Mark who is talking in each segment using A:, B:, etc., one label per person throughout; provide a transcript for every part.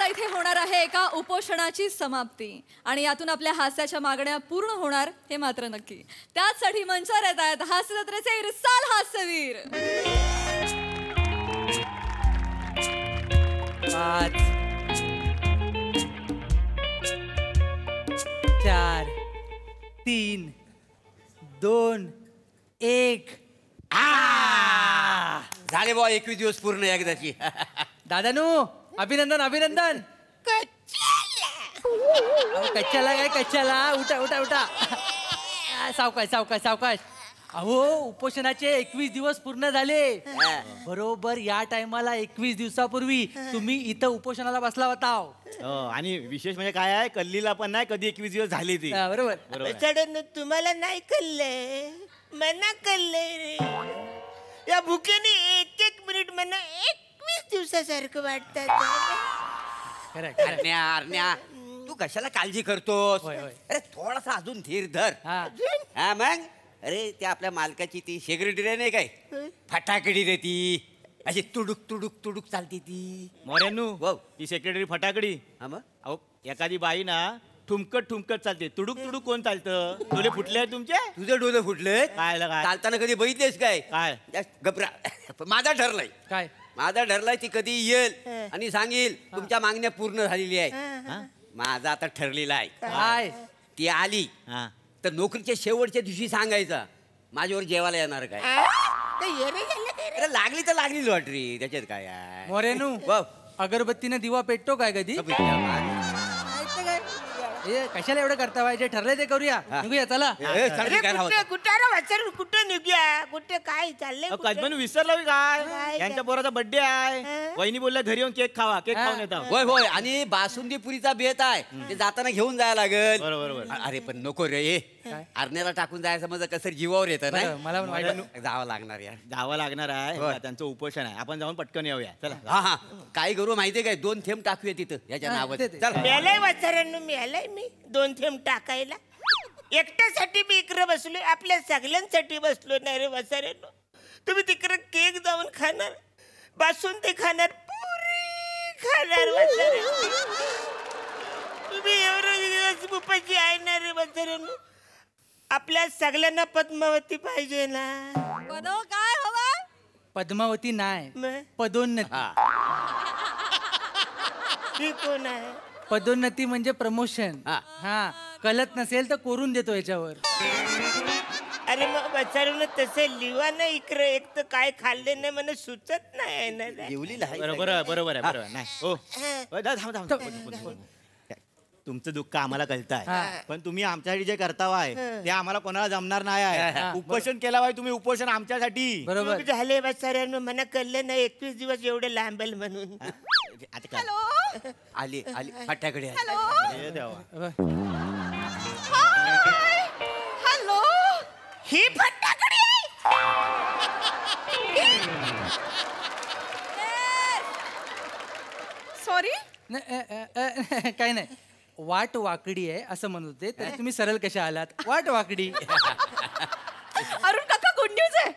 A: आता इथे होणार आहे एका उपोषणाची समाप्ती आणि यातून आपल्या हास्याच्या मागण्या पूर्ण होणार हे मात्र नक्की. त्यासाठी मंचावर येत आहेत हास्य जत्रेचे इरसाल हास्यवीर.
B: 5 4 3 2 1.
C: झाले बुवा 21 दिवस पूर्ण एकदाची.
B: दादानू अभिनंदन अभिनंदन. कच्च्याला काय कच्च्याला. उठा उठा उठा. सावकाश सावकाश सावकाश. अहो उपोषणाचे 21 दिवस पूर्ण झाले. बरोबर या टायमाला 21 दिवसापूर्वी तुम्ही इथं उपोषणाला बसला होता.
D: आणि विशेष म्हणजे काय आहे, कल्लीला पण नाही कधी 21 दिवस झाली ती.
B: बरोबर.
E: तुम्हाला नाही कळलंय, मना कळलंय रे. या भुकेने एक एक मिनिट मना 21 दिवसासारखं वाटतात.
C: अरण्या तू कशाला काळजी करतोस. अरे थोडासा अजून धीर धर. हा मग अरे त्या आपल्या मालकाची ती सेक्रेटरी नाही काय, फटाकडी रे ती, अशी तुडुक तुडुक तुडुक चालती ती.
D: मोऱ्यांनू ती सेक्रेटरी फटाकडी. अहो एखादी बाई ना ठुमकत ठुमकत चालते. तुडुक तुडुक कोण चालतं. डोले फुटले आहेत तुमचे.
C: तुझे डोले फुटले
D: काय
C: चालताना कधी बघितलेस काय.
D: काय
C: घबरा. माझा ठरलाय
B: काय
C: माझा ठरलाय ती कधी येईल आणि सांगेल तुमच्या मागण्या पूर्ण झालेली आहे. माझा आता ठरलेला आहे.
B: काय
C: ती आली तर नोकरीच्या शेवटच्या दिवशी सांगायचा माझ्यावर जेवायला येणार काय. अरे लागली तर लागली लॉटरी, त्याच्यात काय आहे.
B: मोरेनू अगरबत्तीने दिवा पेटतो काय कधी. कशाला एवढं करता पाहिजे. ठरलंय ते करूया. निघूया चला.
E: कुठं निघूया. कुठे काय चाललंय.
D: कजमन विसरला काय. यांच्या पोराचा बर्थडे आहे. वहिनी बोलल्या घरी येऊन केक खावा. केक खाऊन येतात.
C: होय होय. आणि बासुंदी पुरीचा बेत आहे, ते जाताना घेऊन जायला लागेल.
D: बरोबर.
C: अरे पण नको रे. आरण्याला टाकून जायचं म्हणजे कसं जीवावर येतं ना.
B: मला
C: जावं लागणार यार.
D: जावं लागणार आहे. त्यांचं उपोषण आहे. आपण जाऊन पटकन येऊया. चला.
C: हा काय करू माहितीये काय, 2 थेंब टाकूया तिथं याच्या नावात.
E: मेलाय वाचारांनो, मेलाय मी 2 थेंब टाकायला. एकट्यासाठी मी इकडे बसलोय, आपल्या सगळ्यांसाठी बसलो नाही रे वाचारांनो. तुम्ही तिकडे केक जाऊन खाणार, बासुंदी खाणार, पुरी खाणार वाचारांनो. तुम्ही एवढं उपाशी आहे ना रे वाचारांनो. आपल्या सगळ्यांना पद्मावती पाहिजे ना.
A: काय हवं.
B: पद्मावती नाही, पदोन्नती.
E: ही कोण आहे.
B: पदोन्नती म्हणजे प्रमोशन. हा कळत नसेल तर करून देतो याच्यावर.
E: अरे मग बचारून तसं लिवा ना इकडे. एक तर काय खाल्ले नाही मला सुचत नाही ना.
D: बरोबर बरोबर आहे. बरोबर नाही. हो तुमचं दुःख आम्हाला कळतं आहे, पण तुम्ही आमच्यासाठी जे करता आहे ते आम्हाला कोणाला जमणार नाही आहे. उपोषण केला पाहिजे तुम्ही. उपोषण आमच्यासाठी.
B: बरोबर
E: झाले बचाऱ्यांनो. मला कळलं नाही 21 दिवस एवढे लांबेल म्हणून.
C: आली आली फटाकडे.
A: हॅलो
E: ही फटाकडी.
A: सॉरी.
B: काय नाही, वाट वाकडी आहे असं म्हणत होते. तर तुम्ही सरळ कशा आलात. वाट वाकडी.
A: अरुण काका गुड न्यूज आहे.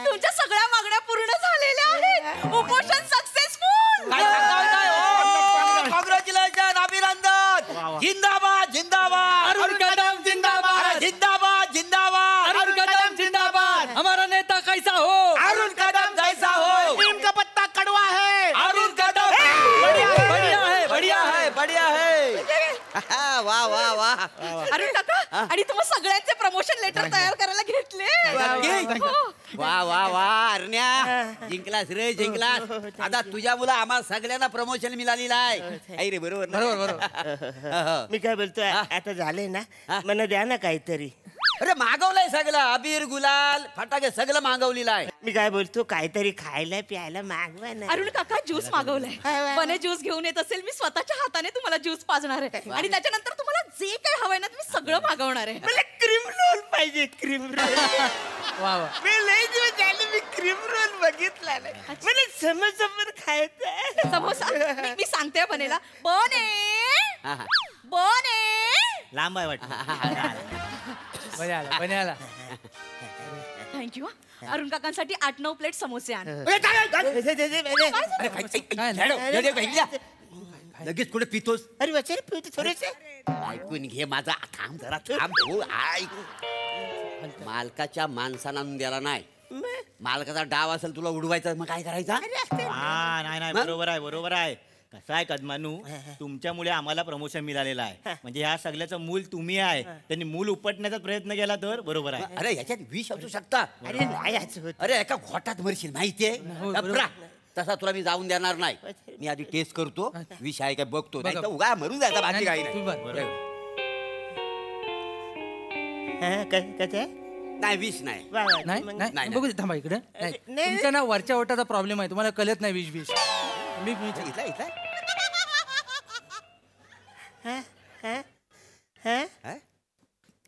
A: तुमच्या सगळ्या मागण्या पूर्ण झालेल्या आहेत. उपोषण सक्सेसफुल.
C: कॉंग्रॅच्युलेशन. अभिनंदन. जिंदाबाद जिंदाबाद.
B: अरुण कदम जिंदाबाद.
C: जिंदाबाद जिंदाबाद.
B: अरुण कदम जिंदाबाद. हमारा नेता कैसा हो.
C: अरुण कदम जैसा हो.
E: नीम का पत्ता कड़वा है.
C: अरुण कदम
B: बढ़िया है बढ़िया है
C: बढ़िया है. वा वा वा.
A: अरुण काका आणि तुम्ही सगळ्यांचे प्रमोशन लेटर तयार करायला घेतले.
C: वा वा वा. अरण्या जिंकलास रे जिंकलास. आता तुझ्या मुलं आम्हाला सगळ्यांना प्रमोशन मिळालेलं आहे रे. बरोबर
B: बरोबर.
E: मी काय बोलतोय आता झाले ना, मला द्या ना काहीतरी.
C: अरे मागवलंय सगळं. अबीर गुलाल फटाके सगळं मागवलेलं आहे.
E: मी काय बोलतो काहीतरी खायला प्यायला मागवा ना.
A: अरुण काका ज्यूस मागवलाय. बने ज्यूस घेऊन येत असेल मी स्वतःच्या हाताने तुम्हाला ज्यूस पाजणार आहे. आणि त्याच्यानंतर तुम्हाला जे काही हवंय ना तुम्ही सगळं मागवणार आहे.
E: मला क्रीम रोल पाहिजे. Cream roll.
B: वा वा.
E: मी लई दिवस झाले मी क्रीम रोल बघितला नाही. मला समोसा पण खायचा.
A: समोसा मी सांगते बनेला. बने
D: लांब आहे वाटतं.
B: बने आला.
A: थँक्यू. थँक्यू. अरुण काकांसाठी 8-9 प्लेट समोसे आण.
C: लगेच कुठे पितोस?
E: अरे वचन पिवते थोडेसे.
C: ऐकून घे माझा. थांब जरा थांब. हो ऐक. मालकाच्या माणसाला आणून द्यायला नाही. मालकाचा डाव असेल तुला उडवायचा मग काय करायचा?
D: नाही बरोबर आहे बरोबर आहे. कसं आहे कदमानू, तुमच्यामुळे आम्हाला प्रमोशन मिळालेलं आहे. म्हणजे ह्या सगळ्याचं मूल तुम्ही आहे. त्यांनी मूल उपटण्याचा प्रयत्न केला तर बरोबर आहे.
C: अरे याच्यात विष असू शकता.
E: अरे नाही असं होत.
C: अरे एका घोटात मरशील माहितीये. लफरा. तसा तुला मी जाऊन देणार नाही. मी आधी टेस्ट करतो विष आहे काय बघतो. नाही तर उगा मरून जायचा बाकी काही नाही. नाही विष नाही.
B: नाही
C: नाही,
B: नाही बघू दे, थांबा इकडे. नाही,
E: नाही.
B: तुमच्या ना वरच्या ओटाचा प्रॉब्लेम आहे, तुम्हाला कळत नाही विष विष. मी
C: इथला इथला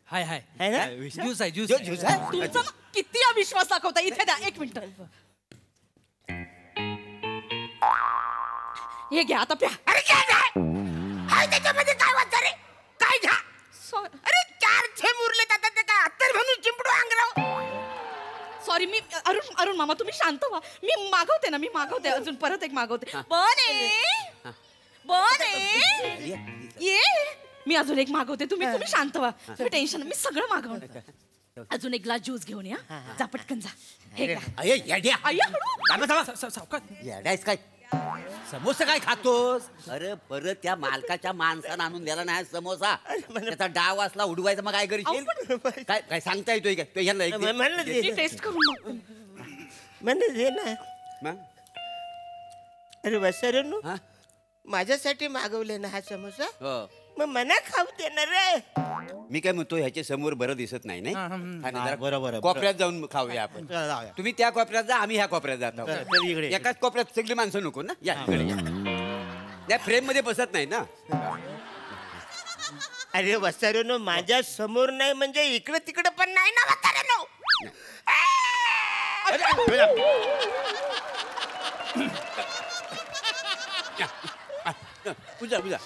B: हाय हाय
E: है ना?
B: ज्यूस आहे ज्यूस
C: ज्यूस आहे?
A: तुमचा ना किती अविश्वास दाखवता. इथे द्या 1 मिनिट. हे घ्या आता प्या.
E: अरे काय नाही. हाय त्याच्यामध्ये काय वाचा रे? काय घ्या? अरे 4 थेंब उरले आता ते काय अत्तर म्हणून चिंपडू अंगराव.
A: सॉरी. मी अरुण मामा तुम्ही शांत व्हा. मी मागवते अजून परत एक मागवते. बने ये. मी अजून एक मागवते. तुम्ही शांत व्हा. टेन्शन. मी सगळं मागवणार. अजून एक ग्लास ज्यूस घेऊन या. जा पटकन जा. हे घ्या.
C: अये येड्या.
A: अय्या, हळू.
B: सावकाश.
C: येड्यास काय? समोसा काय खातोस? अरे परत त्या मालकाच्या माणसानं आणून द्यायला नाही समोसा. त्याचा डाव असला उडवायचा मग काय करशील? काय काय सांगता येतोय का? तो ह्याला एक दे.
E: म्हणलं
A: मी
E: दे.
A: टेस्ट करून बघते.
E: म्हणलं दे ना.
C: मग?
E: अरे वसरनू
C: हा?
E: माझ्यासाठी मागवले ना हा समोसा.
C: हो.
E: मग मना खाऊ देणार रे.
C: मी काय म्हणतो ह्याच्या समोर बरं दिसत नाही नाही? आणि जरा
D: बरोबर आहे.
C: कोपऱ्यात जाऊन खाऊया आपण.
D: चला, जाऊया.
C: तुम्ही त्या कोपऱ्यात जा, आम्ही ह्या कोपऱ्यात जातो.
D: तर इकडे.
C: एकाच कोपऱ्यात सगळी माणसं नको ना. या इकडे या. त्या फ्रेम मध्ये बसत नाही ना.
E: अरे वसरनू माझ्या समोर नाही म्हणजे इकडे तिकडे पण नाही ना वसरनू.
C: पूजा पूजा.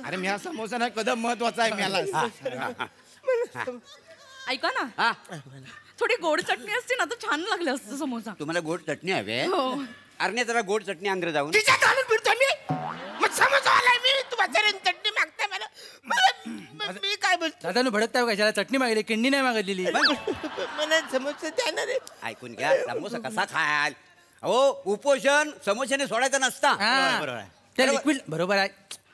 D: अरे मी हा समोसा नाही कदम महत्वाचा आहे मला.
A: ऐका ना.
C: हा
A: थोडी गोड चटणी असते ना तर छान लागलं असतं समोसा.
C: तुम्हाला गोड चटणी हवी?
A: हो.
C: अरे जरा गोड चटणी आंध्र जाऊन.
E: तिच्यात घालून फिरतो मी. मग समोसा आलाय मी. तू वसरन चटणी मागताय मला. मी काय बोलतो?
B: दादा नु भडकताय कशाला? चटणी मागली, किंडी नाही मागितलेली.
E: मला समोसा द्या ना रे.
C: ऐकून घ्या. समोसा कसा खाल? हो उपोषण समोशाने सोडायचं नसता.
D: बरोबर आहे.
B: ते लिक्विड बरोबर आहे.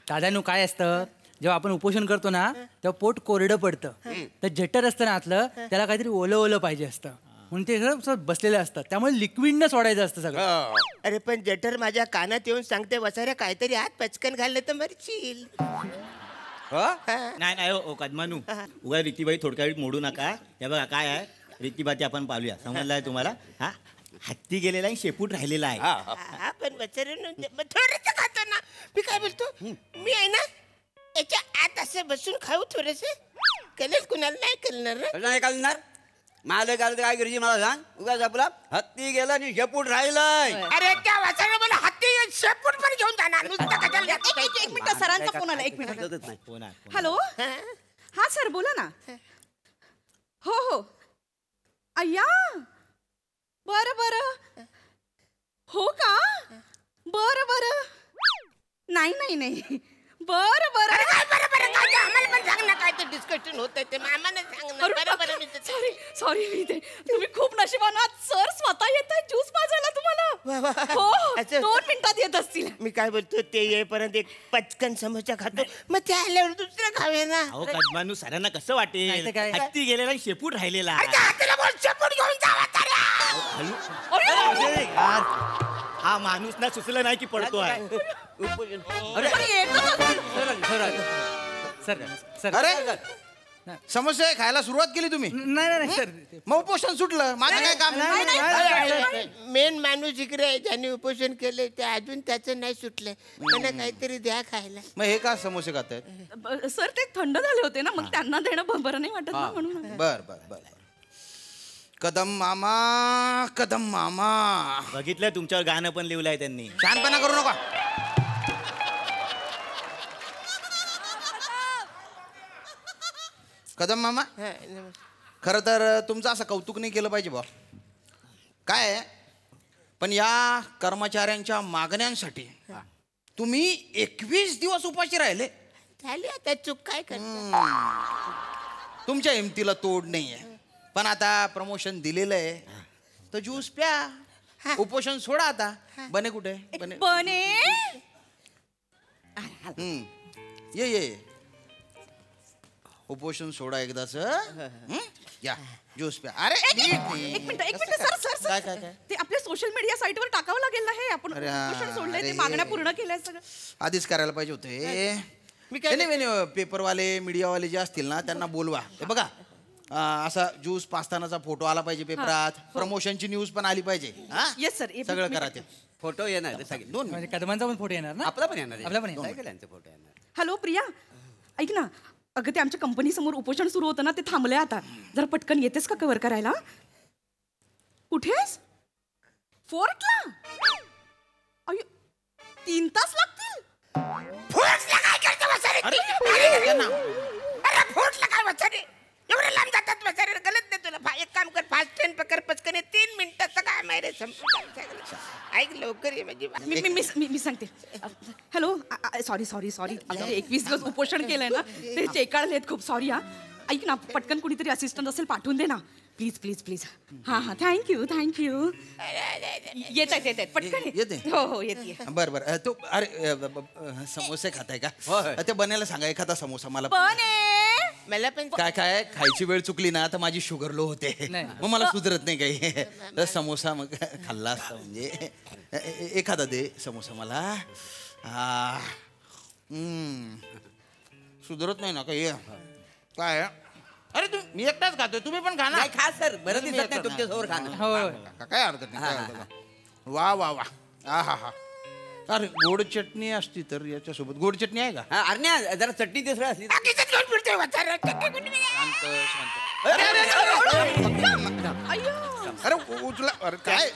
B: दादानू काय असतं, जेव्हा आपण उपोषण करतो ना तेव्हा पोट कोरडं पडतं. तर जठर असतं ना आतलं, त्याला काहीतरी ओलं ओलं पाहिजे असतं, म्हणून ते सगळं बसलेलं असतं. त्यामुळे लिक्विडनं सोडायचं असतं सगळं.
E: अरे पण जठर माझ्या कानात येऊन सांगते वसाऱ्या काहीतरी हात पचकन घालले तर मरशील.
D: नाही नाही हो कदमानू, उगा रीतीबाई थोडक्या वेळ मोडू नका. हे बघा काय आहे, रीतीबाई आपण पाहूया. समजलाय तुम्हाला? हा हत्ती गेलेला आहे, शेपूट राहिलेला आहे.
E: हा पण वसाऱ्यानं थोडस खातो ना. मी काय बोलतो, मी आहे ना याच्या आत असं बसून खाऊ थोडस. कळेल कुणाला नाही कळणार रे.
C: नाही घालणार. माझं घालत काय करायची मला सांग. उगाच आपला हत्ती गेला आणि शेपूट राहिलाय.
E: अरे त्या वाचायला मला हत्ती शेपूट पण घेऊन जाणार. नुसतं कशाला घेतो?
A: एक मिनिट. सरांचा फोन आला. 1 मिनिट.
C: कळतच नाही.
D: हो ना.
A: हॅलो. हा सर बोला ना. हो हो. अय्या बरं. हो का? बरं. नाही. बरं.
E: बरं काय ते आम्हाला पण सांग ना. काय ते डिस्कशन होत ते आम्हाला सांग ना. बरं.
A: सॉरी मी तुम्ही खूप नशिबान आहात सर. स्वतः येत आहे ज्यूस पाजायला तुम्हाला. हो 2 मिनिटात येत असतील.
E: मी काय बोलतो, ते येईपर्यंत एक पचकन समोसा खातो. मग ते आल्यावर दुसरं खाऊया ना.
D: अहो कदमानू, सरांना कसं वाटेल?
B: नाही तर काय?
D: हत्ती गेलेला आणि शेपूट राहिलेला.
E: अरे त्या हाताला बोल शेपूट घेऊन जावा
D: हा माणूस ना सुचलं नाही की पडतो आहे.
B: सर
F: अरे समोसे खायला सुरुवात केली तुम्ही?
B: नाही सर.
F: मग उपोषण सुटलं. माझं काय काम?
E: मेन माणूस इकडे आहे, ज्याने उपोषण केले ते अजून त्याचं नाही सुटलंय. मला काहीतरी द्या खायला.
F: मग हे का समोसे खातायत?
A: सर ते थंड झाले होते ना, मग त्यांना देणं बरं नाही वाटत ना म्हणून.
F: बर. कदम मामा
D: बघितलं, तुमच्यावर गाणं पण लिहिलंय त्यांनी.
F: शहाणपणा करू नका. कदम मामा खरं तर तुमचं असं कौतुक नाही केलं पाहिजे बा. काय आहे, पण या कर्मचाऱ्यांच्या मागण्यांसाठी तुम्ही 21 दिवस उपाशी राहिले.
E: झाली आता चूक, काय करता.
F: तुमच्या हिमतीला तोड नाहीये, पण आता प्रमोशन दिलेलं आहे तर ज्यूस प्या, उपोषण सोडा. आता बने कुठे बने?
A: बने
F: ये ये उपोषण सोडा एकदाच. या ज्यूस प्या. अरे
G: एक मिनिट सर सर
F: काय
G: सर
F: काय काय
G: ते आपल्या सोशल मीडिया साईटवर टाकावं लागेल ना हे. आपण
F: अरे,
G: उपोषण सोडलंय, ते
F: अरे.
G: मागण्या पूर्ण केल्या सगळं.
F: आधीच करायला पाहिजे होते.
E: मी काय
F: नाही पेपरवाले मीडियावाले जे असतील ना त्यांना बोलवा. हे बघा असा ज्यूस पास्तानाचा फोटो आला पाहिजे पेपरात. प्रमोशनची न्यूज पण आली पाहिजे. हा?
G: Yes sir.
F: सगळं करा ते.
C: फोटो येणार सगळे दोन
B: म्हणजे कदमांचा पण फोटो येणार ना?
C: आपला पण येणार
B: आपला पण येणार.
C: सगळ्यांचे फोटो येणार.
G: हॅलो प्रिया, ऐक ना. अगं ते आमच्या कंपनी समोर उपोषण सुरू होतं ना, ते थांबलंय आता. जरा पटकन येतेस का कव्हर करायला? कुठेस? फोर्टला? अयो 3 तास लागतील.
E: फोर्टला काय करता वसारे? अरे फोर्टला काय वसारे? एवढे लांब जातात वसारे, गलत नाही तुला. एक काम कर, फास्ट ट्रेन पकड, पचकन 3 मिनिटाचं काय माहिती संपलं. ऐक लवकर ये म्हणजे.
G: मी सांगते. हॅलो, सॉरी 21 दिवस उपोषण केलंय ना, ते चेकाळलेत खूप. सॉरी हा. ऐक ना, पटकन कुणीतरी असिस्टंट असेल पाठवून दे ना प्लीज प्लीज प्लीज. हां थँक्यू. येत आहेत पटकन
F: येते?
G: हो येते.
F: बरं तो अरे समोसे खाताय का? ते बनायला सांगा एखादा समोसा मला.
E: मला पण
F: काय काय खायची वेळ चुकली ना तर माझी शुगर लो होते. मग मला सुधरत नाही काही. तर समोसा मग खाल्ला असता म्हणजे. एखादा दे समोसा मला. सुधरत नाही ना काही. काय अरे मी एकटाच खातोय, तुम्ही पण खा ना.
C: नाही खा सर, बरं दिसत नाही तुमच्या समोर खाणं.
F: काय हरकत नाही, काय हरकत नाही. वा वा वा. हा. अरे गोड चटणी असती तर याच्यासोबत. गोड चटणी आहे का?
C: हा, अरण्या जरा चटणी तिसरं असली तर.
E: बाकीचं घेऊन फिरतोय वसारे.
F: अरे उचला. अरे काय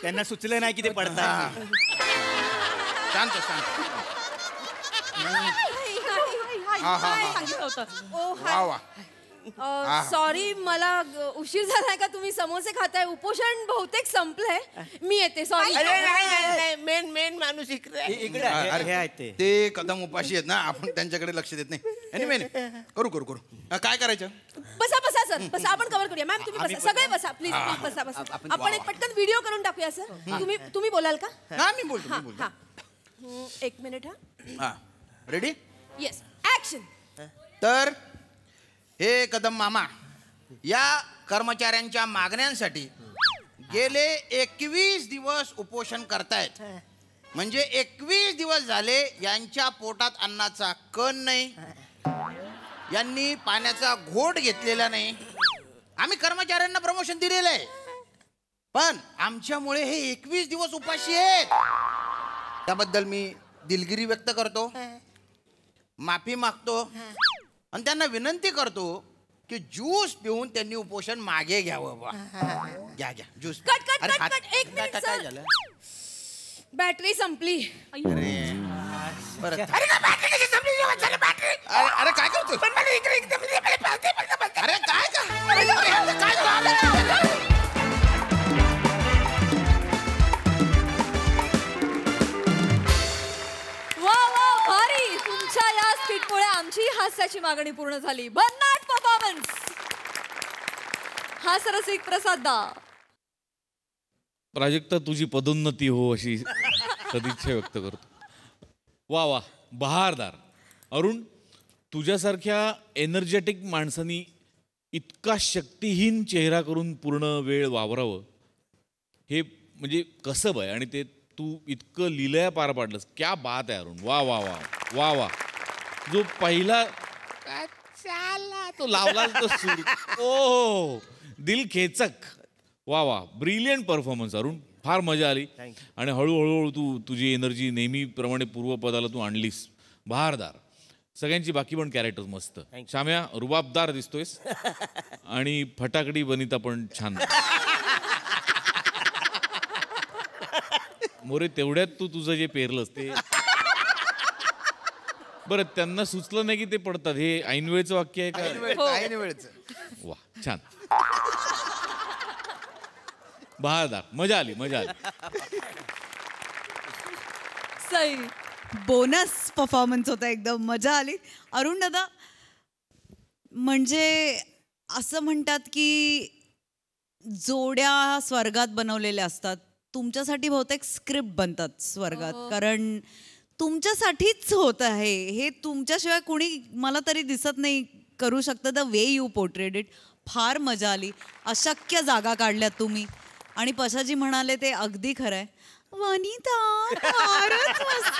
D: त्यांना सुचलं नाही की ते पडतात.
F: शांत.
G: सांगितलं होतं.
F: वा वा.
A: सॉरी, मला उशीर झालाय का? तुम्ही समोसे खाताय, उपोषण बहुतेक संपलंय. मी येते. सॉरी.
E: अरे नाही, मेन माणूस इकडे आहे.
C: इकडे आहे.
F: अरे
D: हे आहेत
F: ते कदम उपाशी आहेत ना, आपण त्यांच्याकडे लक्ष देत नाही. एनिवे करू काय करायचं?
A: बसा सर, बसा. आपण कव्हर करूया. मॅम तुम्ही बसा, सगळे बसा प्लीज. बसा. आपण एक पटकन व्हिडिओ करून टाकूया सर. तुम्ही बोलाल का?
F: हा मी बोलतो.
A: हा. 1 मिनिट.
F: हा रेडी?
A: Yes, action.
F: तर हे कदम मामा या कर्मचाऱ्यांच्या मागण्यांसाठी गेले 21 दिवस उपोषण करतायत. म्हणजे 21 दिवस झाले यांच्या पोटात अन्नाचा कण नाही, यांनी पाण्याचा घोट घेतलेला नाही. आम्ही कर्मचाऱ्यांना प्रमोशन दिलेलं आहे, पण आमच्यामुळे हे 21 दिवस उपाशी आहेत. त्याबद्दल मी दिलगिरी व्यक्त करतो, माफी मागतो आणि त्यांना विनंती करतो की ज्यूस पिऊन त्यांनी उपोषण मागे घ्यावं. घ्या ज्यूस.
A: कट. एक मिनिट
F: काय
A: सर,
F: झालं?
A: बॅटरी संपली.
F: परत
E: अरे काय बॅटरी कशी संपली वसारे? बॅटरी
F: अरे काय करतो?
E: पण मला इकडे एकदम
F: अरे काय झालं?
A: वा भारी. तुमच्या या स्किटमुळे आमची हास्याची मागणी पूर्ण झाली. भन्नाट परफॉर्मन्स. हास्यरसिक प्रसाद दा.
H: प्राजक्ता, तुझी पदोन्नती हो अशी सदिच्छा व्यक्त करतो. वा बहारदार. अरुण, तुझ्यासारख्या एनर्जेटिक माणसानी इतका शक्तिहीन चेहरा करून पूर्ण वेळ वावरावं हे म्हणजे कसब आहे, आणि ते तू इतकं लिलया पार पाडलंस. क्या बात आहे अरुण. वा. जो पहिला तो लावला तो सूर, ओ दिल खेचक. वा ब्रिलियंट परफॉर्मन्स अरुण. फार मजा आली आणि हळूहळू तू तुझी एनर्जी नेहमीप्रमाणे पूर्वपदाला तू आणलीस. बहारदार. सगळ्यांची बाकी पण कॅरेक्टर्स मस्त. शाम्या रुबाबदार दिसतोयस आणि फटाकडी बनिता पण छान. मोरे, तेवढ्यात तू तुझं जे पेरलंस ते बरं त्यांना सुचलं नाही की ते पडतात. हे ऐनवेळचं वाक्य आहे का?
F: ऐन वेळचं.
H: वा छान. बहारदार. मजा आली.
A: सई.
I: बोनस परफॉर्मन्स होता, एकदम मजा आली. अरुण दादा, म्हणजे असं म्हणतात की जोड्या स्वर्गात बनवलेल्या असतात, तुमच्यासाठी बहुतेक स्क्रिप्ट बनतात स्वर्गात, कारण तुमच्यासाठीच होत आहे हे. तुमच्याशिवाय कुणी मला तरी दिसत नाही करू शकतं. The way you portrayed it, फार मजा आली. अशक्य जागा काढल्यात तुम्ही. आणि पशाजी म्हणाले ते अगदी खरं आहे. वनिता फारच मस्त.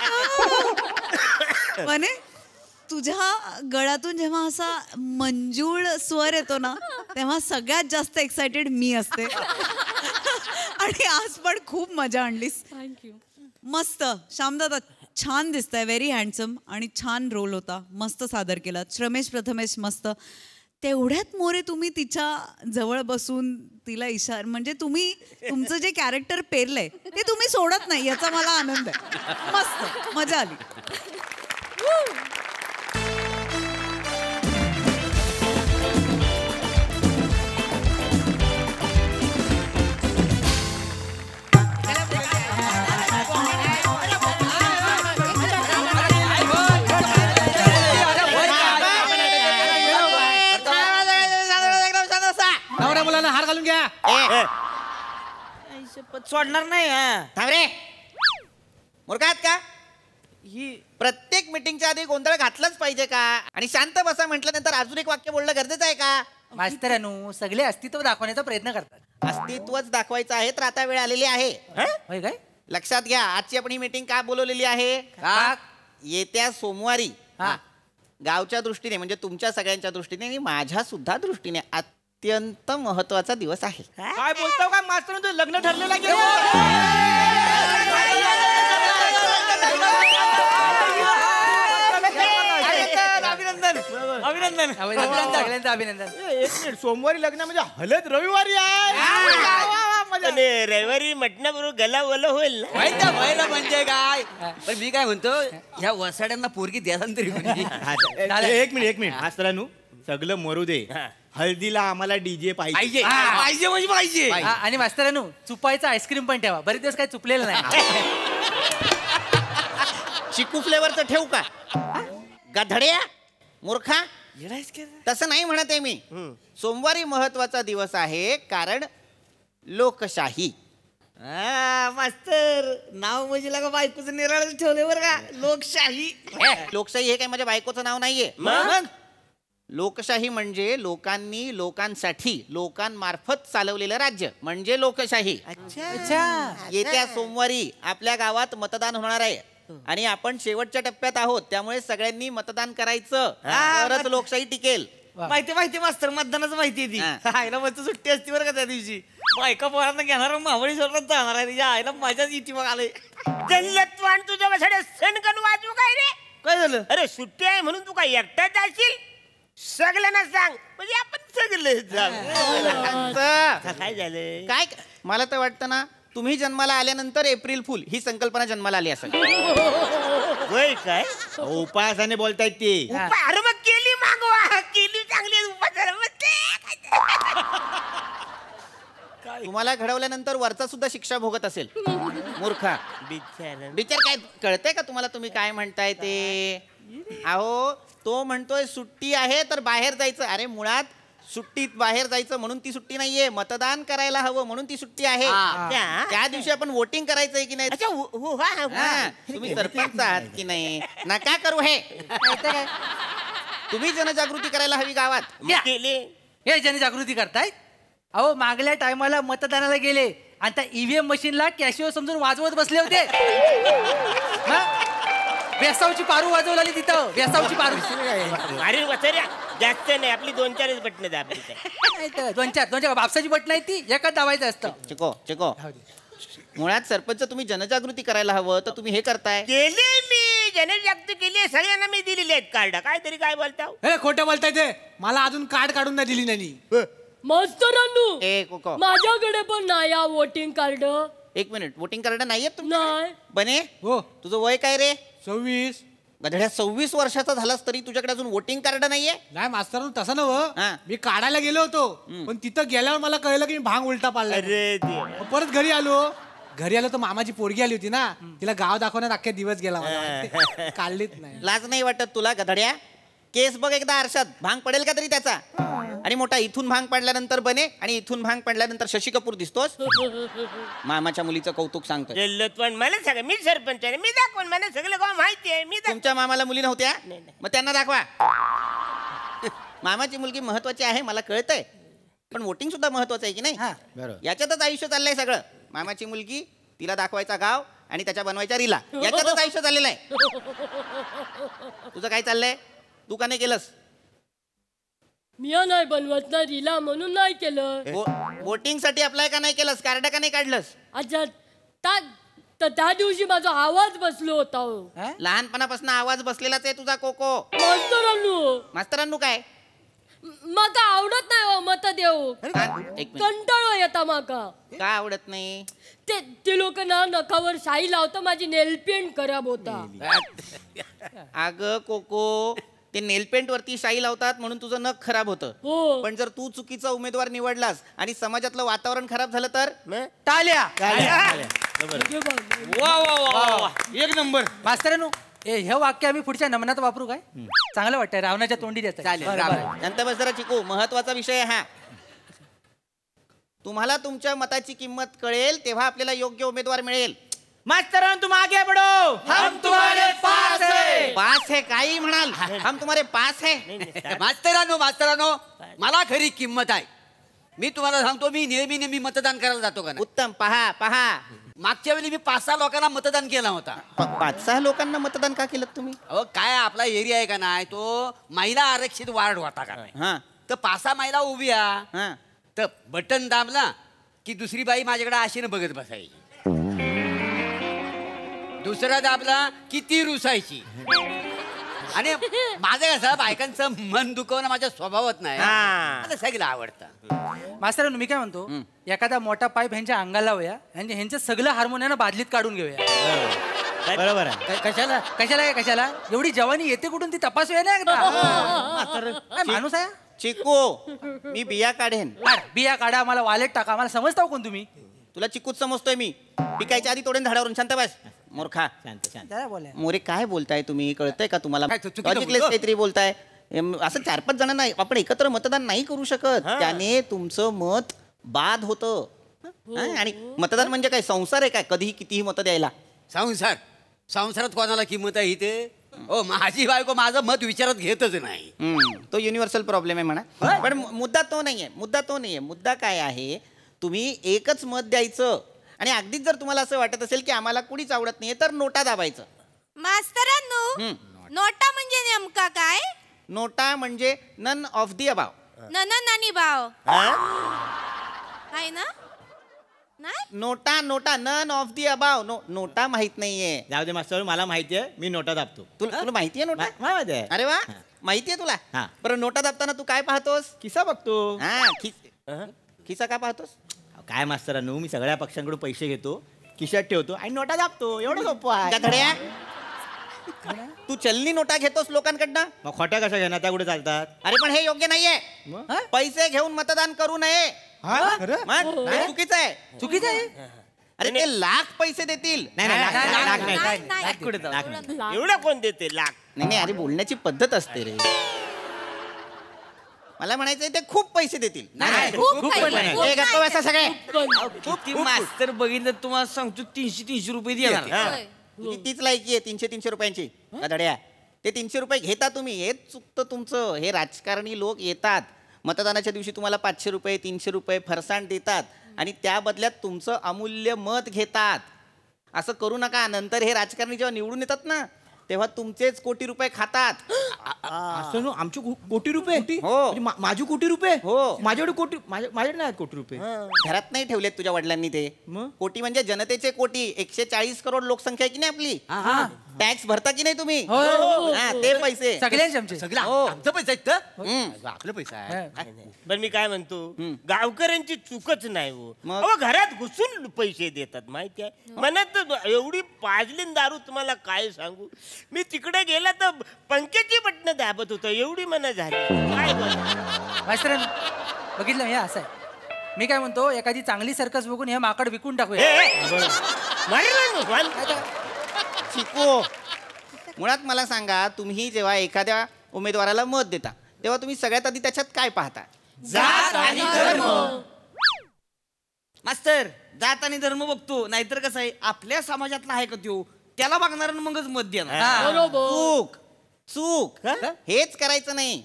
I: वने, तुझ्या गळ्यातून जेव्हा असा मंजूळ स्वर येतो ना, तेव्हा सगळ्यात जास्त एक्सायटेड मी असते. आणि आज पण खूप मजा आणलीस.
A: थँक्यू.
I: मस्त. श्यामदादा छान दिसतंय, व्हेरी हँडसम, आणि छान रोल होता, मस्त सादर केला. श्रमेश प्रथमेश मस्त. तेवढ्यात मोरे तुम्ही तिच्या जवळ बसून तिला इशारा, म्हणजे तुम्ही तुमचं जे कॅरेक्टर पेरलंय ते तुम्ही सोडत नाही, याचा मला आनंद आहे. मस्त मजा आली.
B: नवऱ्या मुलांना हार घालून घ्या.
D: सोडणार नाही.
E: थांब रे,
D: मूर्खात का ही प्रत्येक मीटिंगच्या आधी गोंधळ घातलाच पाहिजे का? आणि शांत बसा म्हटल्यानंतर अजून एक वाक्य बोलणं गरजेचं आहे का?
B: मास्तरानू सगळे अस्तित्व दाखवण्याचा प्रयत्न करतात.
D: अस्तित्वच दाखवायचं आहे तर आता वेळ आलेली आहे.
B: होय काय?
D: लक्षात घ्या, आजची आपण ही मीटिंग का बोलवलेली आहे?
B: का?
D: येत्या सोमवारी
B: हा.
D: गावच्या दृष्टीने म्हणजे तुमच्या सगळ्यांच्या दृष्टीने आणि माझ्या सुद्धा दृष्टीने अत्यंत महत्वाचा दिवस आहे.
E: काय बोलतो का मास्तर, तुझं लग्न ठरलेलं
D: अभिनंदन अभिनंदन
B: अभिनंदन अभिनंदन.
E: एक मिनिट, सोमवारी लग्न म्हणजे हलत रविवारी आहे. रविवारी म्हटण्याबरोबर गला ओला होईल ना.
C: व्हायला म्हणजे काय? पण मी काय म्हणतो, ह्या वसाड्यांना पोरगी द्यायला तरी कोणी?
D: एक मिनिट मास्तरानू, सगळं मरू दे. हळदीला आम्हाला डीजे पाहिजे.
C: पाहिजे म्हणजे पाहिजे.
B: आणि मास्तरानू चुपायचं आईस्क्रीम पण ठेवा, बरेच दिवस काय चुपलेलं नाही.
D: चिकू फ्लेवरचं ठेवू का? गधड्या मूर्खा, तसं नाही म्हणत आहे मी. सोमवारी महत्वाचा दिवस आहे कारण लोकशाही.
E: मास्तर, नाव म्हणजे लागा बायकोचं निराळ ठेवले बरं का, लोकशाही.
D: लोकशाही हे काही माझ्या बायकोचं नाव नाहीये.
E: मग
D: लोकशाही म्हणजे लोकांनी लोकांसाठी लोकांमार्फत चालवलेलं राज्य म्हणजे लोकशाही. येत्या सोमवारी आपल्या गावात मतदान होणार आहे आणि आपण शेवटच्या टप्प्यात आहोत, त्यामुळे सगळ्यांनी मतदान करायचं, तरच लोकशाही टिकेल.
E: माहिती मास्तर, मतदानाचं माहिती आहे ती. आईला मस्त सुट्टी असती बरं का त्या दिवशी. बायका पोरांना घेणार, मावळी सोडत जाणार आहे. तिच्या आईला माझ्याच इथे मग आले. जल्लतवान तुझ्या कशाने सणकण वाजवू काय रे? काय झालं? अरे सुट्टी आहे म्हणून तू काय एकटाच जाशील? सगळ्यांना सांग, म्हणजे आपण सगळे काय झालं?
D: काय मला तर वाटतं ना, तुम्ही जन्माला आल्यानंतर एप्रिल फुल ही संकल्पना जन्माला आली असेल.
E: होय काय?
D: उपासाने बोलतायत ते.
E: अरे मग केली मागवा, केली चांगली उपास.
D: तुम्हाला घडवल्यानंतर वरचा सुद्धा शिक्षा भोगत असेल. मूर्खा बिचार, काय कळतंय का तुम्हाला तुम्ही काय म्हणताय ते? अहो, तो म्हणतोय सुट्टी आहे तर बाहेर जायचं. अरे मुळात सुट्टीत बाहेर जायचं म्हणून ती सुट्टी नाहीये, मतदान करायला हवं म्हणून ती सुट्टी आहे. त्या दिवशी आपण वोटिंग करायचंय की नाही? तुम्ही सरपंच आहात की नाही? नका करू हे. तुम्ही जनजागृती करायला हवी गावात.
B: हे जनजागृती करतायत? अहो, मागल्या टायमाला मतदानाला गेले आणि त्या ईव्हीएम मशीनला कॅशिओ समजून वाजवत बसले होते. वेसावची पारू वाजवली तिथं, वेसावची पारू.
E: अरे वसऱ्या, जास्त नाही, आपली 2-4 बटणं दाबायची.
B: 2-4 बापसाची बटणं आहेत, ती एकच दाबायचं असतं.
D: चिको मुळात सरपंच तुम्ही जनजागृती करायला हवं तर तुम्ही हे करताय.
E: केली मी जनजागृती केली, सगळ्यांना मी दिलेली आहेत कार्ड. काहीतरी काय बोलता?
B: खोटं बोलताय ते. मला अजून कार्ड काढून नाही दिली नाही.
J: मास्तरांनो, माझ्याकडे पण नाही वोटिंग कार्ड.
D: एक मिनिट, वोटिंग कार्ड नाहीये
J: नाही.
D: बने हो, तुझं वय काय रे?
B: 26.
D: गधड्या 26 वर्षाचा झालास तरी तुझ्याकडे अजून वोटिंग कार्ड नाहीये?
K: नाही मास्तर तसं नव्हं,
D: हा.
K: मी काढायला गेलो होतो पण तिथं गेल्यावर मला कळलं की मी भांग उलटा पाडला.
E: अरे देवा.
K: परत घरी आलो तर मामाची पोरगी आली होती ना, तिला गाव दाखवण्यात अख्खे दिवस गेला माझा. काढलीच नाही.
D: लाज नाही वाटत तुला गधड्या? केस बघ एकदा आरशात, भांग पडेल का तरी त्याचा? आणि मोठा इथून भांग पडल्यानंतर बने आणि इथून भांग पडल्यानंतर शशी कपूर दिसतोस. मामाच्या मुलीचं कौतुक सांगतो.
E: जल्लोद पण मला सांगा, मी सरपंच आहे, मी दाखवून, मला सगळं गाव माहिती आहे, मी
D: तुमच्या मामाला मुली नव्हत्या? मग त्यांना दाखवा. मामाची मुलगी महत्वाची आहे मला कळतंय, पण वोटिंग सुद्धा महत्वाचं आहे की नाही? याच्यातच आयुष्य चाललंय सगळं. मामाची मुलगी, तिला दाखवायचा गाव आणि त्याच्या बनवायच्या रीला, याच्यातच आयुष्य चाललेलं आहे. तुझं काय चाललंय? तू का नाही केलंस?
J: मी नाही बनवत ना रीला, म्हणून नाही केलं.
D: वोटिंग साठी अप्लाय का नाही केलंस? कार्ड का नाही काढलंस?
J: अच्छा, त्या दिवशी माझा आवाज बसलो होता हो.
D: लहानपणापासून आवाज बसलेलाच आहे तुझा कोको. मास्तरांनो काय
J: माका आवडत नाही हो मत देऊ. कंटाळो येता माका.
D: का आवडत नाही?
J: ते लोक ना नखावर शाई लावता, माझी नेलपेंट खराब होता.
D: अगं कोको, ते नेलपेंट वरती शाई लावतात म्हणून तुझं नख खराब होतं. पण जर तू चुकीचा उमेदवार निवडलास आणि समाजातलं वातावरण खराब झालं तर?
B: टाळ्या.
C: वा वा वा वा, एक नंबर.
B: मास्तरांनो, हे वाक्य आम्ही पुढच्या नमनात वापरू काय? चांगलं वाटतंय, रावणाच्या तोंडी द्यायचं.
C: चालेल.
D: नंतर बस जरा चिकू, महत्वाचा विषय हा. तुम्हाला तुमच्या मताची किंमत कळेल तेव्हा आपल्याला योग्य उमेदवार मिळेल.
E: मास्तरांनो तुम आगे बढ़ो,
D: हम तुम्हारे पास है. पास है काही म्हणाल? हम तुम्हारे पास है.
C: मास्तरांनो, मला खरी किंमत आहे. मी तुम्हाला सांगतो, मी नेहमी मतदान करायला जातो का?
D: उत्तम. पहा
C: मागच्या वेळी मी 5-6 लोकांना मतदान केला होता.
D: 5-6 लोकांना मतदान का केलं तुम्ही?
C: अहो काय आपला एरिया आहे का नाही, तो महिला आरक्षित वार्ड होता का नाही? तर 5-6 महिला उभ्या, तर बटन दाबला की दुसरी बाई माझ्याकडे आशेनं बघत बसायची, दुसरा दाबला की ती रुसायची. आणि माझं कसं बायकांचं मन दुखवणं माझ्या स्वभावात नाही, मला सगळं आवडतं.
B: मास्तरांनो, मी काय म्हणतो, एखादा मोठा पाईप ह्यांच्या अंगाला लावूया, ह्यांचं सगळं हार्मोनियम बादलीत काढून घेऊया.
D: बरोबर आहे.
B: कशाला एवढी जवानी येते कुठून ती तपासूया ना एकदा. माणूस आहे
D: चिकू, मी बिया काढेन.
B: बिया काढा, मला वालेट टाका, मला समजता कोण तुम्ही?
D: तुला चिकूच समजतोय मी. पिकायच्या आधी तोडेन झाडावरून. शांत बस मूर्खा. मोरे काय बोलताय तुम्ही? कळतंय का तुम्हाला? लॉजिकलेस काहीतरी बोलताय. असं 4-5 जणांना आपण एकत्र मतदान नाही करू शकत, त्याने तुमचं मत बाद होतं. आणि मतदान म्हणजे काय, संसार आहे काय कधीही कितीही मत द्यायला?
C: संसारात कोणाला किंमत आहे इथे? हो, माझी बायको माझं मत विचारात घेतच नाही.
D: तो युनिव्हर्सल प्रॉब्लेम आहे म्हणा. पण मुद्दा तो नाहीये. मुद्दा काय आहे, तुम्ही एकच मत द्यायचं आणि अगदीच जर तुम्हाला असं वाटत असेल की आम्हाला कुणीच आवडत नाहीये तर नोटा दाबायचं.
L: मास्तरांनो, नोटा म्हणजे नेमका काय?
D: नोटा म्हणजे नन ऑफ दी अबाव.
L: नानी भाव आहे ना? नाही,
D: नोटा नन ऑफ दी अबाव. नोटा माहित नाहीये.
K: जाऊ दे मास्तर, मला माहिती आहे, मी नोटा दाबतो.
D: तुला माहितीये नोटा?
K: माहिती आहे.
D: अरे वा, माहितीये तुला? बरं, नोटा दाबताना तू काय पाहतोस?
K: किस्सा बघतो.
D: खिसा का पाहतोस?
K: काय मास्तरांनो, मी सगळ्या पक्षांकडून पैसे घेतो, खिशात ठेवतो आणि नोटा दाबतो. एवढं सोपं आहे.
D: धड्या, तू चलनी नोटा घेतोस लोकांकडनं,
K: मग खोट्या कशा घेणार? त्या कुठे चालतात?
D: अरे पण हे योग्य नाहीये. पैसे घेऊन मतदान करू नये. चुकीचं आहे. अरे ते लाख पैसे देतील.
E: एवढा कोण देते लाख?
D: नाही, अरे बोलण्याची पद्धत असते रे. मला म्हणायचंय ते खूप पैसे देतील.
C: सगळे मास्तर बघितलं तुम्हाला सांगतो 300 रुपये देणार.
D: तीच लायकी आहे 300 रुपयांची. धड्या, ते 300 रुपये घेता तुम्ही. हेच चुकतं तुमचं. हे राजकारणी लोक येतात मतदानाच्या दिवशी तुम्हाला 500 रुपये 300 रुपये फरसाण देतात आणि त्या बदल्यात तुमचं अमूल्य मत घेतात. असं करू नका. नंतर हे राजकारणी जेव्हा निवडून येतात ना, तेव्हा तुमचेच कोटी रुपये खातात.
K: आमचे कोटी रुपये?
D: हो.
K: माझे कोटी रुपये?
D: हो.
K: माझ्याकडे कोटी, माझ्याकडे नाही कोटी रुपये.
D: घरात नाही ठेवलेत तुझ्या वडिलांनी ते. कोटी म्हणजे जनतेचे कोटी. 140 करोड लोकसंख्या आहे की नाही आपली? टॅक्स भरता की नाही तुम्ही
B: हो, हो.
D: हा, ते पैसे
B: सगळ्यांचे आमचे
C: सगळं
D: हो.
C: आमचं पैसा आहेत तर आपलं पैसा आहे
E: पण मी काय म्हणतो गावकऱ्यांची चूकच नाही हो
D: मग?
E: अहो, घरात घुसून पैसे देतात माहिती आहे मनात एवढी पाजलीन दारू तुम्हाला काय सांगू मी तिकडे गेला तर पंख्याची बटणं दाबत होतं एवढी मना झाली काय बोलू?
B: मास्तरांनो बघितलं हे असं आहे मी काय म्हणतो एखादी चांगली सर्कस बघून हे माकड विकून टाकूया
D: चिको मुळात मला सांगा तुम्ही जेव्हा एखाद्या उमेदवाराला मत देता तेव्हा तुम्ही सगळ्यात आधी त्याच्यात काय पाहता
E: जात आणि धर्म
C: मास्तर जात आणि धर्म बघतो नाहीतर कसं आहे आपल्या समाजातला आहे का तो त्याला बघणार मगच मत देणार
D: चूक चूक हेच करायचं नाही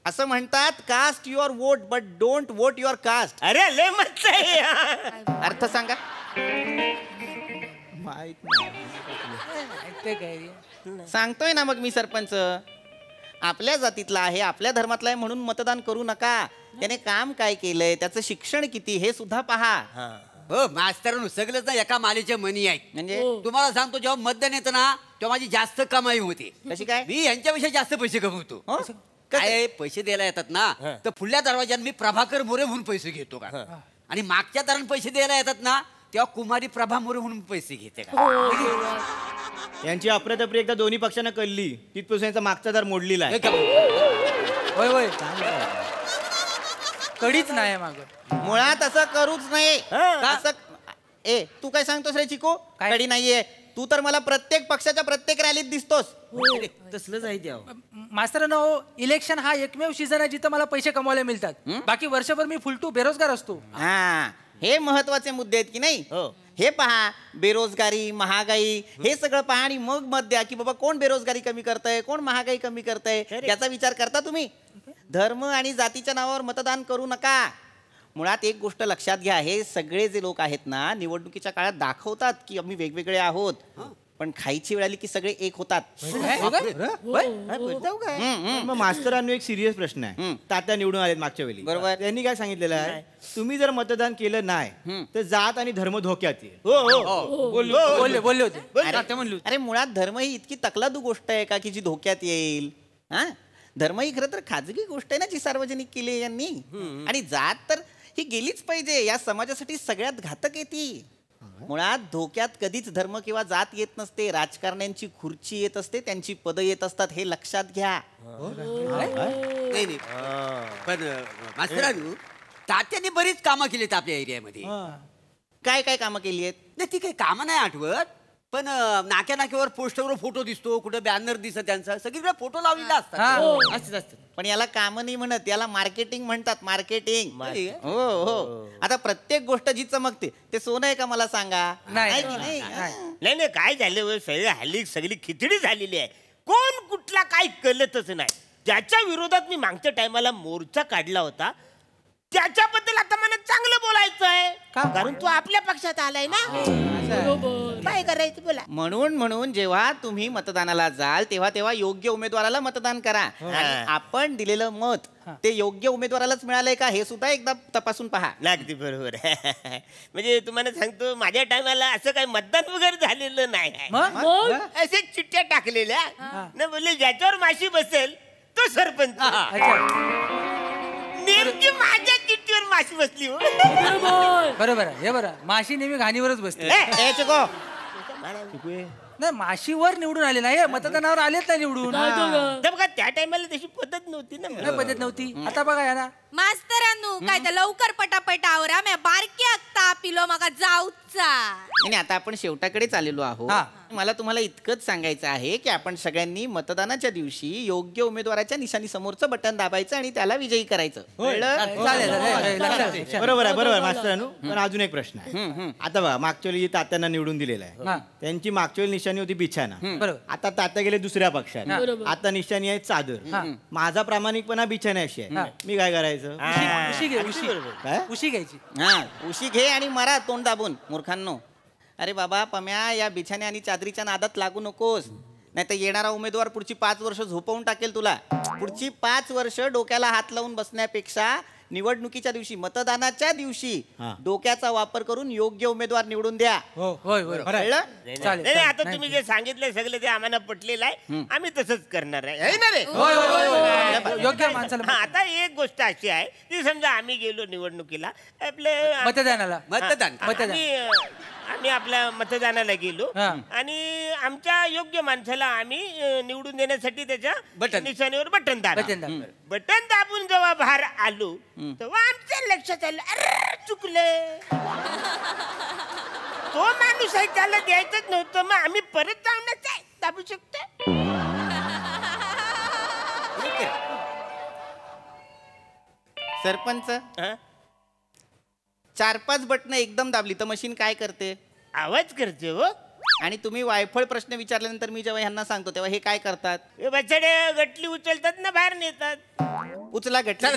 D: असं म्हणतात caste your vote but don't vote your caste
E: अरे लय मस्त आहे
D: अर्थ सांगा सांगतोय ना मग मी सरपंच आपल्या जातीतला आहे आपल्या धर्मातला आहे म्हणून मतदान करू नका त्याने काम काय केलंय त्याचं शिक्षण किती हे सुद्धा पहा
C: हो मास्तरांनो सगळंच ना एका मालेच्या मनी आहेत
D: म्हणजे
C: तुम्हाला सांगतो जेव्हा मतदान येतं ना तेव्हा माझी जास्त कमाई होते
D: कशी काय
C: मी यांच्यापेक्षा जास्त पैसे कमवतो
D: हो?
C: काय पैसे द्यायला येतात ना तर पुढल्या दरवाज्यात मी प्रभाकर मोरे म्हणून पैसे घेतो का आणि मागच्या दारात पैसे द्यायला येतात ना तेव्हा कुमारी प्रभा मोरे म्हणून पैसे घेते का
D: यांची अप्रतपरी एकदा दोन्ही पक्षांना कळली तिथपासून यांचा मागचा दर मोडलेला आहे
B: होय होय कडीच नाही माग
D: मुळात असं करूच नाही असं ए तू काय सांगतोस रे चिको कडी नाहीये तू तर मला प्रत्येक पक्षाच्या प्रत्येक रॅलीत दिसतोस
C: तसलंच आहे त्या
B: मास्तरांनो इलेक्शन हा एकमेव सीझन आहे जिथं मला पैसे कमवायला मिळतात बाकी वर्षभर मी फुलटू बेरोजगार असतो
D: हा हे महत्वाचे मुद्दे आहेत की नाही हे पहा बेरोजगारी महागाई हे सगळं पहा आणि मग मत द्या की बाबा कोण बेरोजगारी कमी करतंय कोण महागाई कमी करतंय याचा विचार करता तुम्ही धर्म आणि जातीच्या नावावर मतदान करू नका मुळात एक गोष्ट लक्षात घ्या हे सगळे जे लोक आहेत ना निवडणुकीच्या काळात दाखवतात की आम्ही वेगवेगळे आहोत पण खायची वेळ आली की सगळे एक होतात
M: मग मास्तरांनो एक सिरियस प्रश्न आहे तात्या निवडून आलेत मागच्या वेळी
D: बरोबर
M: त्यांनी काय सांगितलेलं आहे तुम्ही जर मतदान केलं नाही तर जात आणि धर्म धोक्यात येईल
B: बोलले होते
D: अरे मुळात धर्म ही इतकी तकलादू गोष्ट आहे का की जी धोक्यात येईल हा धर्म ही खरं तर खाजगी गोष्ट आहे ना जी सार्वजनिक केली यांनी आणि जात तर ही गेलीच पाहिजे या समाजासाठी सगळ्यात घातक आहे ती मुळात धोक्यात कधीच धर्म किंवा जात येत नसते राजकारण्यांची खुर्ची येत असते त्यांची पदं येत असतात हे लक्षात घ्या
C: नाही पण मास्तरांनो तात्याने बरीच कामं केलीत आपल्या एरियामध्ये
D: काय काय कामं केली आहेत
C: नाही ती काही कामं नाही आठवत पण नाक्या नाक्यावर पोस्टरवर फोटो दिसतो कुठे बॅनर दिसत त्यांचा सगळीकडे फोटो लावलेला असतात
D: पण याला काम नाही म्हणत याला मार्केटिंग म्हणतात मार्केटिंग हो हो आता प्रत्येक गोष्ट जी चमकते ते सोनं आहे का मला सांगा
E: नाही नाही काय झालं सगळी हल्ली सगळी खिचडी झालेली आहे कोण कुठला काय कळतच नाही ज्याच्या विरोधात मी मागच्या टायमाला मोर्चा काढला होता त्याच्याबद्दल आता मला चांगलं बोलायचं आहे कारण तू आपल्या पक्षात आलाय ना काय करायचं बोला
D: म्हणून जेव्हा तुम्ही मतदानाला जाल तेव्हा योग्य उमेदवाराला मतदान करा आणि आपण दिलेलं मत ते योग्य उमेदवारालाच मिळालंय का हे सुद्धा एकदा तपासून पहा
E: अगदी बरोबर म्हणजे तुम्हाला सांगतो माझ्या टायमाला असं काही मतदान वगैरे झालेलं नाही असे चिठ्ठ्या टाकलेल्या ना बोलले ज्याच्यावर माशी बसेल तो सरपंच नेमकी माझ्या चिठ्ठीवर माशी बसली हो
B: बरोबर आहे हे बरं माशी नेहमी घाणीवरच बसते नाही माशीवर निवडून आले नाही मतदानावर आलेच नाही निवडून
E: बघा त्या टायमाला तशी पद्धत नव्हती ना
B: पद्धत नव्हती आता बघा या ना
L: मास्तरांनो काय तर लवकर पटापट आवरा मी बारकी आत्ता पिलो माका जाऊचा
D: आणि आता आपण शेवटाकडेच आलेलो आहोत मला तुम्हाला इतकंच सांगायचं आहे की आपण सगळ्यांनी मतदानाच्या दिवशी योग्य उमेदवाराच्या निशाणी समोरचं बटन दाबायचं आणि त्याला विजयी करायचं
M: बरोबर आहे मास्तरांनो पण अजून एक प्रश्न आहे आता बघा मागच्या वेळी तात्यांना निवडून दिलेला आहे त्यांची मागच्या वेळी निशाणी होती बिछाना आता तात्या गेले दुसऱ्या पक्षात आता निशाणी आहे चादर माझा प्रामाणिकपणा बिछाण्याशी आहे मी काय करायचं
B: उशी घ्यायची
D: उशी घे आणि मारा तोंड दाबून मूर्खांनो अरे बाबा पम्या या बिछाने आणि चादरीच्या नादात लागू नकोस नाही तर येणारा उमेदवार पुढची 5 वर्ष झोपवून टाकेल तुला पुढची 5 वर्ष डोक्याला हात लावून बसण्यापेक्षा
M: निवडणुकीच्या दिवशी मतदानाच्या दिवशी डोक्याचा वापर करून योग्य उमेदवार निवडून द्या.
B: होय होय
M: कळलं?
E: नाही आता तुम्ही जे सांगितलं सगळं ते आम्हाला पटलेलं आहे. आम्ही तसंच करणार आहे ना रे.
B: योग्य माणसाला
E: आता एक गोष्ट अशी आहे की समजा आम्ही गेलो निवडणुकीला आपले
B: मतदानाला
C: मतदान
E: आम्ही आपल्या मतदानाला गेलो आणि आमच्या योग्य माणसाला आम्ही निवडून देण्यासाठी त्याच्या निशाणीवर बटन दाबलं. बटन दाबून जेव्हा बाहेर आलो तेव्हा आमच्या लक्षात आलं अरे चुकलं, तो माणूस आहे त्याला द्यायचंच नव्हतं, मग आम्ही परत जाऊन दाबू शकतो.
M: सरपंच 4-5 बटणं एकदम दाबली तर मशीन काय करते?
E: आवाज करते हो.
M: आणि तुम्ही वायफळ प्रश्न विचारल्यानंतर मी जेव्हा ह्यांना सांगतो तेव्हा हे काय करतात?
E: बछडे गटली उचलतात ना बाहेर नेतात.
M: उचला गटली.